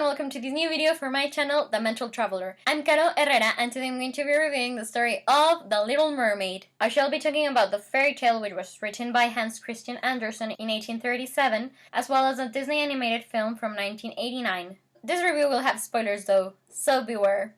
welcome to this new video for my channel, The Mental Traveler. I'm Caro Herrera and today I'm going to be reviewing the story of The Little Mermaid. I shall be talking about the fairy tale which was written by Hans Chrisitan Andersen in 1837, as well as a Disney animated film from 1989. This review will have spoilers though, so beware.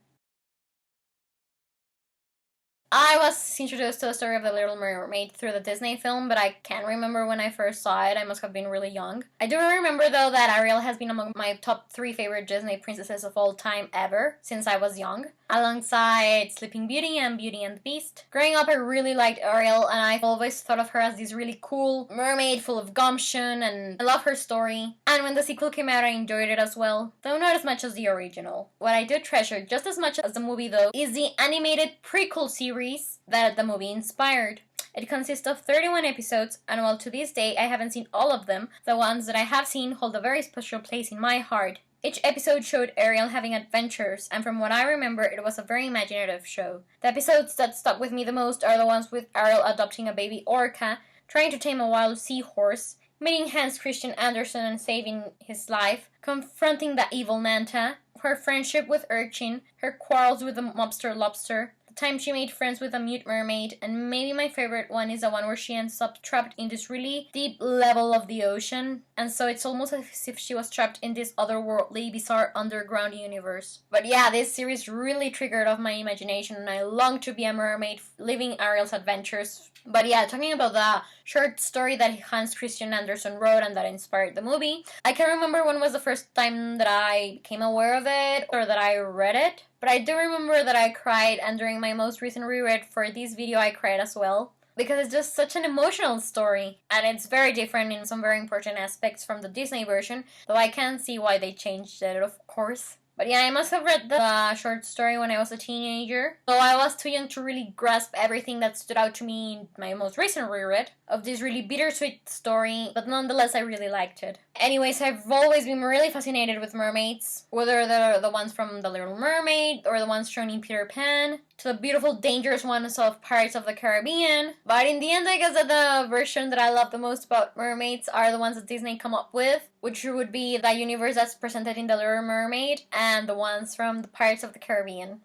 I was introduced to the story of The Little Mermaid through the Disney film, but I can't remember when I first saw it. I must have been really young. I do remember, though, that Ariel has been among my top 3 favorite Disney princesses of all time ever, since I was young, alongside Sleeping Beauty and Beauty and the Beast. Growing up, I really liked Ariel, and I've always thought of her as this really cool mermaid full of gumption, and I love her story. And when the sequel came out, I enjoyed it as well, though not as much as the original. What I do treasure just as much as the movie, though, is the animated prequel series that the movie inspired. It consists of 31 episodes, and while to this day I haven't seen all of them, the ones that I have seen hold a very special place in my heart. Each episode showed Ariel having adventures, and from what I remember, it was a very imaginative show. The episodes that stuck with me the most are the ones with Ariel adopting a baby orca, trying to tame a wild seahorse, meeting Hans Chrisitan Andersen and saving his life, confronting the evil Nanta, her friendship with Urchin, her quarrels with the mobster lobster, time she made friends with a mute mermaid, and maybe my favorite one is the one where she ends up trapped in this really deep level of the ocean, and so it's almost as if she was trapped in this otherworldly, bizarre underground universe. But yeah, this series really triggered off my imagination, and I long to be a mermaid living Ariel's adventures. But yeah, talking about the short story that Hans Chrisitan Andersen wrote and that inspired the movie, I can't remember when was the first time that I became aware of it or that I read it, but I do remember that I cried, and during my most recent reread for this video I cried as well, because it's just such an emotional story, and it's very different in some very important aspects from the Disney version, though I can see why they changed it, of course. But yeah, I must have read the short story when I was a teenager, though I was too young to really grasp everything that stood out to me in my most recent reread of this really bittersweet story, but nonetheless I really liked it. Anyways, I've always been really fascinated with mermaids, whether they're the ones from The Little Mermaid or the ones shown in Peter Pan, to the beautiful, dangerous ones of Pirates of the Caribbean. But in the end, I guess that the version that I love the most about mermaids are the ones that Disney come up with, which would be the universe that's presented in The Little Mermaid and the ones from the Pirates of the Caribbean.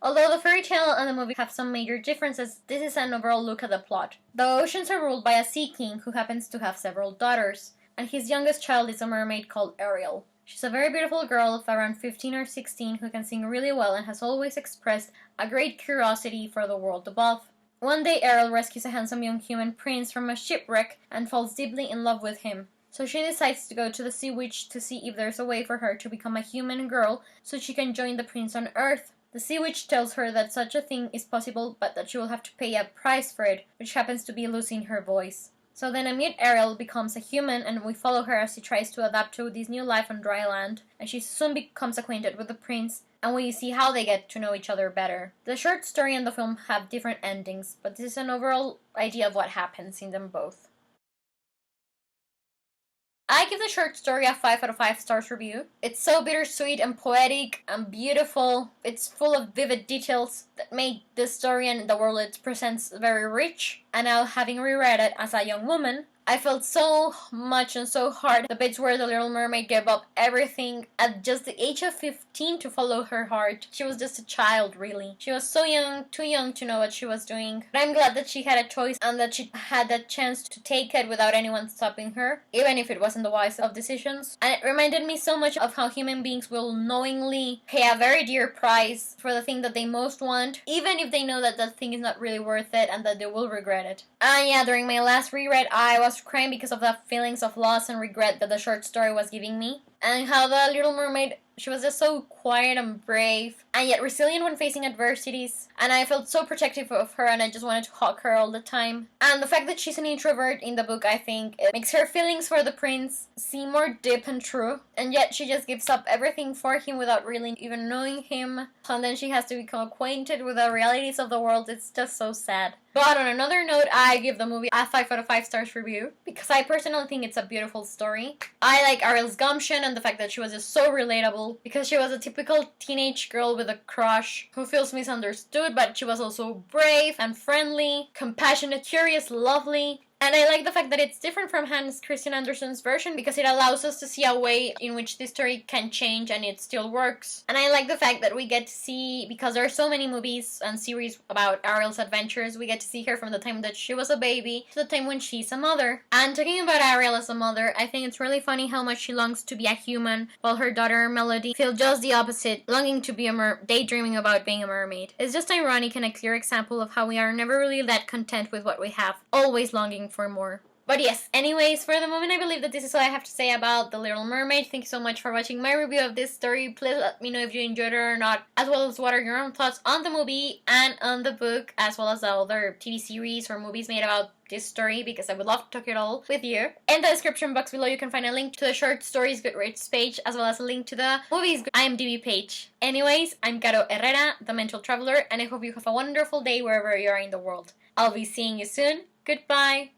Although the fairy tale and the movie have some major differences, this is an overall look at the plot. The oceans are ruled by a sea king who happens to have several daughters, and his youngest child is a mermaid called Ariel. She's a very beautiful girl of around 15 or 16 who can sing really well and has always expressed a great curiosity for the world above. One day Ariel rescues a handsome young human prince from a shipwreck and falls deeply in love with him. So she decides to go to the sea witch to see if there's a way for her to become a human girl so she can join the prince on Earth. The sea witch tells her that such a thing is possible, but that she will have to pay a price for it, which happens to be losing her voice. So then a mute Ariel becomes a human, and we follow her as she tries to adapt to this new life on dry land, and she soon becomes acquainted with the prince, and we see how they get to know each other better. The short story and the film have different endings, but this is an overall idea of what happens in them both. I give the short story a 5 out of 5 stars review. It's so bittersweet and poetic and beautiful. It's full of vivid details that make the story and the world it presents very rich. And now, having reread it as a young woman, I felt so much and so hard the bits where the Little Mermaid gave up everything at just the age of 15 to follow her heart. She was just a child, really. She was so young, too young to know what she was doing. But I'm glad that she had a choice and that she had that chance to take it without anyone stopping her, even if it wasn't the wisest of decisions. And it reminded me so much of how human beings will knowingly pay a very dear price for the thing that they most want, even if they know that that thing is not really worth it and that they will regret it. And yeah, during my last reread, I was crying because of the feelings of loss and regret that the short story was giving me, and how the Little Mermaid, she was just so quiet and brave, and yet resilient when facing adversities, and I felt so protective of her and I just wanted to hug her all the time. And the fact that she's an introvert in the book, I think, it makes her feelings for the prince seem more deep and true, and yet she just gives up everything for him without really even knowing him, and then she has to become acquainted with the realities of the world. It's just so sad. But on another note, I give the movie a 5 out of 5 stars review, because I personally think it's a beautiful story. I like Ariel's gumption and the fact that she was just so relatable, because she was a typical teenage girl with a crush who feels misunderstood, but she was also brave and friendly, compassionate, curious, lovely, And I like the fact that it's different from Hans Christian Andersen's version because it allows us to see a way in which this story can change and it still works. And I like the fact that we get to see, because there are so many movies and series about Ariel's adventures, we get to see her from the time that she was a baby to the time when she's a mother. And talking about Ariel as a mother, I think it's really funny how much she longs to be a human, while her daughter Melody feels just the opposite, longing to be daydreaming about being a mermaid. It's just ironic and a clear example of how we are never really that content with what we have, always longing for more. But yes, anyways, for the moment I believe that this is all I have to say about The Little Mermaid. Thank you so much for watching my review of this story. Please let me know if you enjoyed it or not, as well as what are your own thoughts on the movie and on the book, as well as the other TV series or movies made about this story, because I would love to talk it all with you. In the description box below you can find a link to the short stories Goodreads page, as well as a link to the movies IMDB page. Anyways, I'm Caro Herrera, the Mental Traveler, and I hope you have a wonderful day wherever you are in the world. I'll be seeing you soon. Goodbye!